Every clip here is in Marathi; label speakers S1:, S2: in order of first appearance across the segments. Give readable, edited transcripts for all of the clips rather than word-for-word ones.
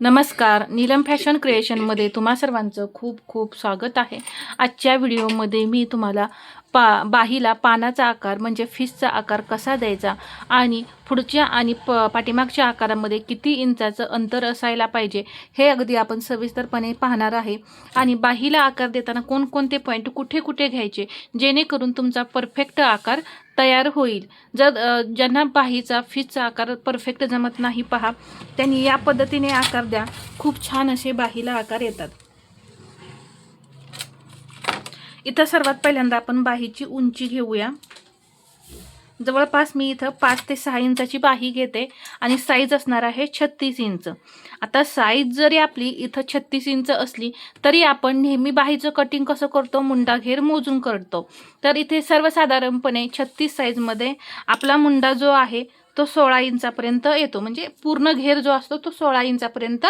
S1: नमस्कार, नीलम फॅशन क्रिएशनमध्ये तुम्हा सर्वांचं खूप खूप स्वागत आहे. आजच्या व्हिडिओमध्ये मी तुम्हाला बाहीला पानाचा आकार म्हणजे फिशचा आकार कसा द्यायचा आणि पुढच्या आणि पाठीमागच्या आकारामध्ये किती इंचाचं अंतर असायला पाहिजे हे अगदी आपण सविस्तरपणे पाहणार आहे. आणि बाहीला आकार देताना कोणकोणते पॉईंट कुठे कुठे घ्यायचे जेणेकरून तुमचा परफेक्ट आकार तयार होईल. जर ज्यांना बाहीचा फिशचा आकार परफेक्ट जमत नाही पहा, त्यांनी या पद्धतीने आकार द्या. खूप छान असे बाहीला आकार येतात. इथं सर्वात पहिल्यांदा आपण बाहीची उंची घेऊया. जवळपास मी इथं 5 ते 6 इंचाची बाही घेते आणि साईज असणार आहे 36 इंच. आता साईज जरी आपली इथं 36 इंच असली तरी आपण नेहमी बाहीचं कटिंग कसं करतो, मुंडा घेर मोजून करतो. तर इथे सर्वसाधारणपणे 36 साईजमध्ये आपला मुंडा जो आहे तो 16 इंचापर्यंत येतो. म्हणजे पूर्ण घेर जो असतो तो 16 इंचापर्यंत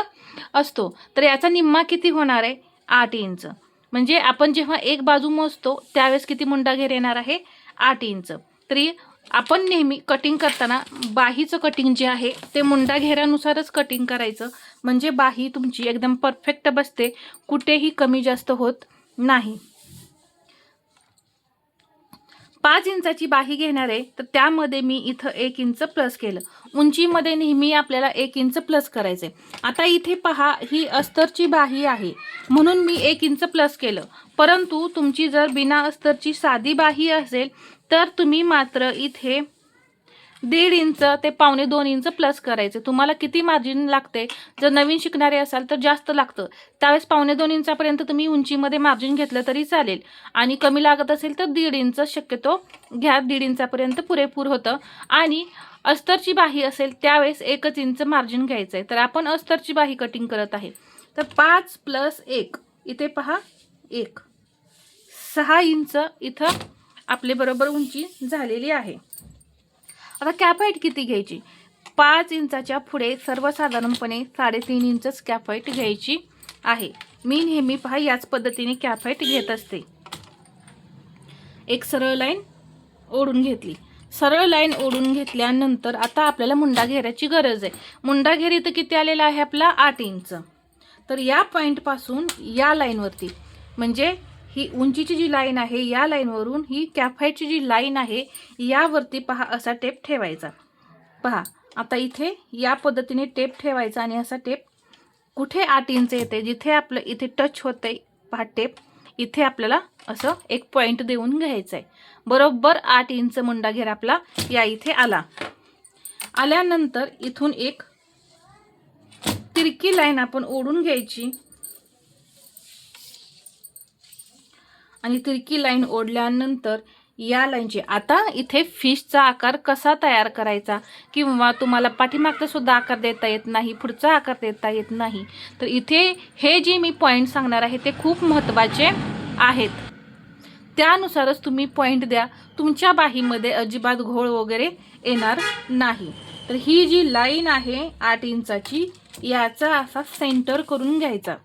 S1: असतो. तर याचा निम्मा किती होणार आहे? 8 इंच. म्हणजे आपण जेव्हा एक बाजू मोजतो त्यावेळेस किती मुंडा घेर येणार आहे? 8 इंच. तरी आपण नेहमी कटिंग करताना बाहीचं कटिंग जे आहे ते मुंडा घेरानुसारच कटिंग करायचं, म्हणजे बाही तुमची एकदम परफेक्ट बसते, कुठेही कमी जास्त होत नाही. 5 इंचाची बाही घेणार आहे तर त्यामध्ये मी इथं 1 इंच प्लस केलं. उंचीमध्ये नेहमी आपल्याला 1 इंच प्लस करायचे. आता इथे पहा, ही अस्तरची बाही आहे म्हणून मी 1 इंच प्लस केलं. परंतु तुमची जर बिना अस्तरची साधी बाही असेल तर तुम्ही मात्र इथे 1.5 इंच ते 1.25 इंच प्लस करायचे. तुम्हाला किती मार्जिन लागते? जर नवीन शिकणारे असाल तर जास्त लागतं, त्यावेळेस 1.25 इंचापर्यंत तुम्ही उंचीमध्ये मार्जिन घेतलं तरी चालेल. आणि कमी लागत असेल तर 1.5 इंच शक्यतो घ्या. 1.5 इंचापर्यंत पुरेपूर होतं. आणि अस्तरची बाही असेल त्यावेळेस 1 इंच मार्जिन घ्यायचं आहे. तर आपण अस्तरची बाही कटिंग करत आहे. तर 5 + 1 इथे पहा 1, 6 इंच इथं आपले बरोबर उंची झालेली आहे. आता कॅप हाईट किती घ्यायची? 5 इंचाच्या पुढे सर्वसाधारणपणे 3.5 इंचच कॅप हाईट घ्यायची आहे. मी नेहमी पहा याच पद्धतीने कॅप हाईट घेत असते. एक सरळ लाईन ओढून घेतली. सरळ लाईन ओढून घेतल्यानंतर आता आपल्याला मुंडा घेराची गरज आहे. मुंडा घेर इथं किती आलेला आहे आपला? 8 इंच. तर या पॉईंटपासून या लाईनवरती, म्हणजे ही उंचीची जी लाईन आहे या लाईनवरून ही कॅप हाईटची जी लाईन आहे यावरती पहा असा टेप ठेवायचा. पहा आता इथे या पद्धतीने टेप ठेवायचा आणि असा टेप कुठे 8 इंच येते, जिथे आपलं इथे टच होतंय पहा टेप, इथे आपल्याला असं एक पॉईंट देऊन घ्यायचं आहे. बरोबर 8 इंच मुंडा घेर आपला या इथे आला. आल्यानंतर इथून एक तिरकी लाईन आपण ओढून घ्यायची आणि तिरकी लाईन ओढल्यानंतर या लाईनची, आता इथे फिशचा आकार कसा तयार करायचा किंवा तुम्हाला पाठीमागचा सुद्धा आकार देता येत नाही, पुढचा आकार देता येत नाही, तर इथे हे जे मी पॉईंट सांगणार आहे ते खूप महत्त्वाचे आहेत. त्यानुसारच तुम्ही पॉईंट द्या. तुमच्या बाहीमध्ये अजिबात घोळ वगैरे येणार नाही. तर ही जी लाईन आहे 8 इंचाची याचा असा सेंटर करून घ्यायचा.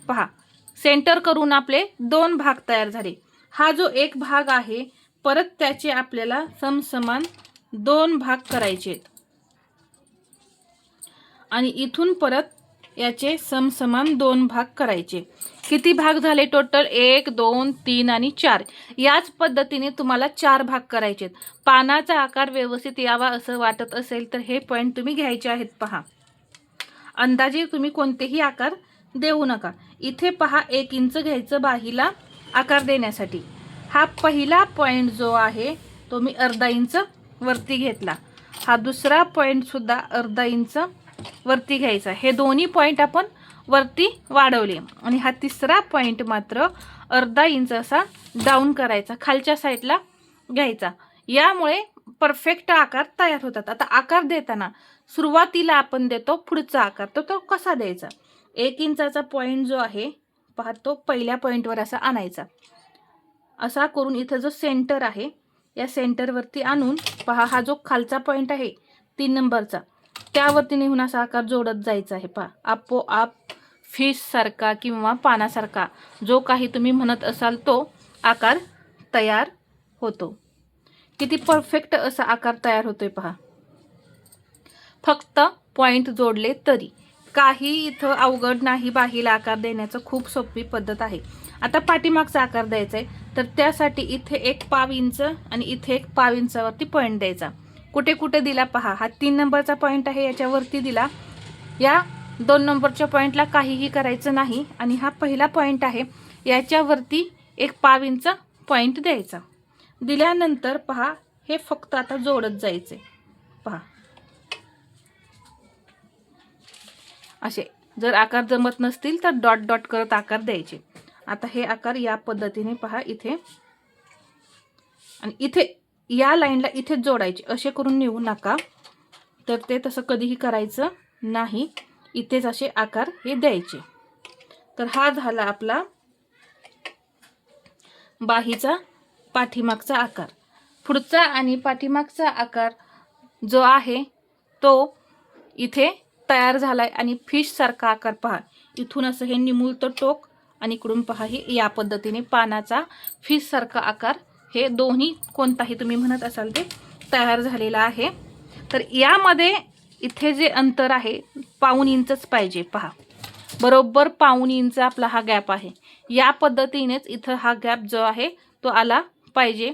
S1: पहा सेंटर करून आपले 2 भाग तयार झाले. हा जो एक भाग आहे परत त्याचे आपल्याला समसमान 2 भाग करायचे आहेत आणि इथून परत याचे समसमान 2 भाग करायचे. किती भाग झाले टोटल? 1 2 3 आणि 4. याच पद्धतीने तुम्हाला 4 भाग करायचे आहेत. पानाचा आकार व्यवस्थित यावा असं वाटत असेल तर हे पॉईंट तुम्ही घ्यायचे आहेत. पहा अंदाजे तुम्ही कोणतेही आकार देऊ नका. इथे पहा 1 इंच घ्यायचं बाहीला आकार देण्यासाठी. हा पहिला पॉईंट जो आहे तो मी अर्धा इंच वरती घेतला. हा दुसरा पॉईंट सुद्धा अर्धा इंच वरती घ्यायचा. हे दोन्ही पॉईंट आपण वरती वाढवले आणि हा तिसरा पॉईंट मात्र अर्धा इंच असा डाऊन करायचा, खालच्या साईडला घ्यायचा. यामुळे परफेक्ट आकार तयार होतात. आता आकार देताना सुरुवातीला आपण देतो पुढचा आकार, तो कसा द्यायचा? 1 इंचाचा पॉईंट जो आहे पहा तो पहिल्या पॉईंटवर असा आणायचा. असा करून इथं जो सेंटर आहे या सेंटरवरती आणून पहा हा जो खालचा पॉईंट आहे 3 नंबरचा त्यावरती नेहून असा आकार जोडत जायचा आहे. पहा आपोआप फिश सारखा किंवा पानासारखा जो काही तुम्ही म्हणत असाल तो आकार तयार होतो. किती परफेक्ट असा आकार तयार होतोय पहा. फक्त पॉईंट जोडले तरी. काही इथं अवघड नाही. बाहीला आकार देण्याचं खूप सोपी पद्धत आहे. आता पाठीमागचा आकार द्यायचा आहे, तर त्यासाठी इथे 1 पाव इंच आणि इथे 1 पाव इंचावरती पॉईंट द्यायचा. कुठे कुठे दिला पहा. हा 3 नंबरचा पॉईंट आहे, याच्यावरती दिला. या 2 नंबरच्या पॉईंटला काहीही करायचं नाही. आणि हा पहिला पॉईंट आहे, याच्यावरती 1 पाव इंच पॉईंट द्यायचा. दिल्यानंतर पहा, हे फक्त आता जोडत जायचे. पहा असे. जर आकार जमत नसतील तर डॉट डॉट करत आकार द्यायचे. आता हे आकार या पद्धतीने पहा इथे आणि इथे या लाईनला इथेच जोडायचे. असे करून नेऊ नका, तर ते तसं कधीही करायचं नाही. इथेच असे आकार हे द्यायचे. तर हा झाला आपला बाहीचा पाठीमागचा आकार. पुढचा आणि पाठीमागचा आकार जो आहे तो इथे तयार झालाय. आणि फिश सारखा आकार पहा. इथून असं हे निमुळतं टोक आणि इकडून पहा हे या पद्धतीने पानाचा फिश सारखा आकार, हे दोन्ही कोणताही तुम्ही म्हणत असाल ते तयार झालेला आहे. तर यामध्ये इथे जे अंतर आहे 1.5 इंचच पाहिजे. पहा बरोबर 1.5 इंच आपला हा गॅप आहे. या पद्धतीनेच इथं हा गॅप जो आहे तो आला पाहिजे.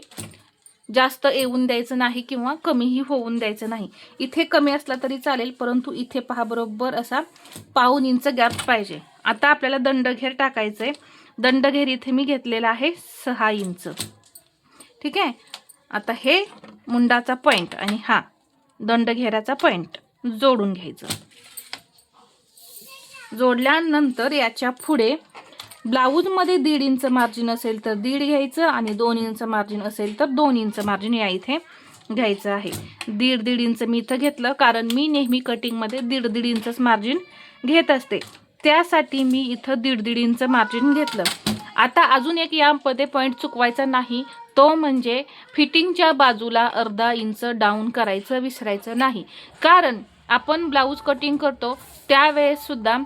S1: जास्त येऊन द्यायचं नाही किंवा कमीही होऊन द्यायचं नाही. इथे कमी असला तरी चालेल, परंतु इथे पहा बरोबर असा 1.5 इंच गॅप पाहिजे. आता आपल्याला दंडघेर टाकायचं आहे. दंडघेर इथे मी घेतलेला आहे 6 इंच. ठीक आहे. आता हे मुंडाचा पॉईंट आणि हा दंडघेराचा पॉईंट जोडून घ्यायचं. जोडल्यानंतर याच्या पुढे ब्लाऊजमध्ये 1.5 इंच मार्जिन असेल तर 1.5 घ्यायचं आणि 2 इंच मार्जिन असेल तर 2 इंच मार्जिन या इथे घ्यायचं आहे. 1.5 इंच मी इथं घेतलं, कारण मी नेहमी कटिंगमध्ये 1.5 इंचच मार्जिन घेत असते. त्यासाठी मी इथं 1.5 इंच मार्जिन घेतलं. आता अजून एक यामध्ये पॉईंट चुकवायचा नाही, तो म्हणजे फिटिंगच्या बाजूला अर्धा इंच डाऊन करायचं विसरायचं नाही. कारण आपण ब्लाऊज कटिंग करतो त्यावेळेस सुद्धा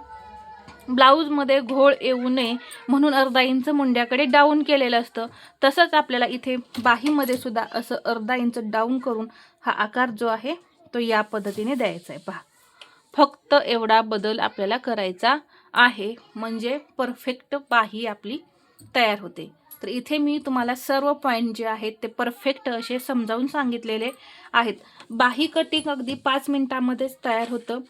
S1: ब्लाऊजमध्ये घोळ येऊ नये म्हणून अर्धा इंच मुंड्याकडे डाऊन केलेलं असतं. तसंच आपल्याला इथे बाहीमध्ये सुद्धा असं अर्धा इंच डाऊन करून हा आकार जो आहे तो या पद्धतीने द्यायचा आहे. पहा फक्त एवढा बदल आपल्याला करायचा आहे, म्हणजे परफेक्ट बाही आपली तयार होते. तर इथे मी तुम्हाला सर्व पॉईंट जे आहेत ते परफेक्ट असे समजावून सांगितलेले आहेत. बाही कटिंग अगदी 5 मिनिटांमध्येच तयार होतं.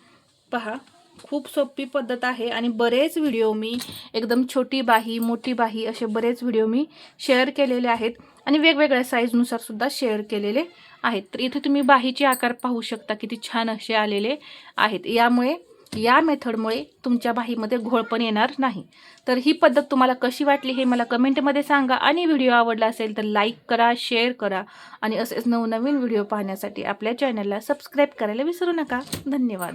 S1: पहा खूप सोपी पद्धत आहे. आणि बरेच व्हिडिओ मी एकदम छोटी बाही, मोठी बाही असे बरेच व्हिडिओ मी शेअर केलेले आहेत आणि वेगवेगळ्या साईजनुसार सुद्धा शेअर केलेले आहेत. तर इथे तुम्ही बाहीचे आकार पाहू शकता किती छान असे आलेले आहेत. या मेथडमुळे तुमच्या बाहीमध्ये घोळ पण येणार नाही. तर ही पद्धत तुम्हाला कशी वाटली हे मला कमेंटमध्ये सांगा. आणि व्हिडिओ आवडला असेल तर लाईक करा, शेअर करा आणि असेच नवनवीन व्हिडिओ पाहण्यासाठी आपल्या चॅनलला सबस्क्राईब करायला विसरू नका. धन्यवाद.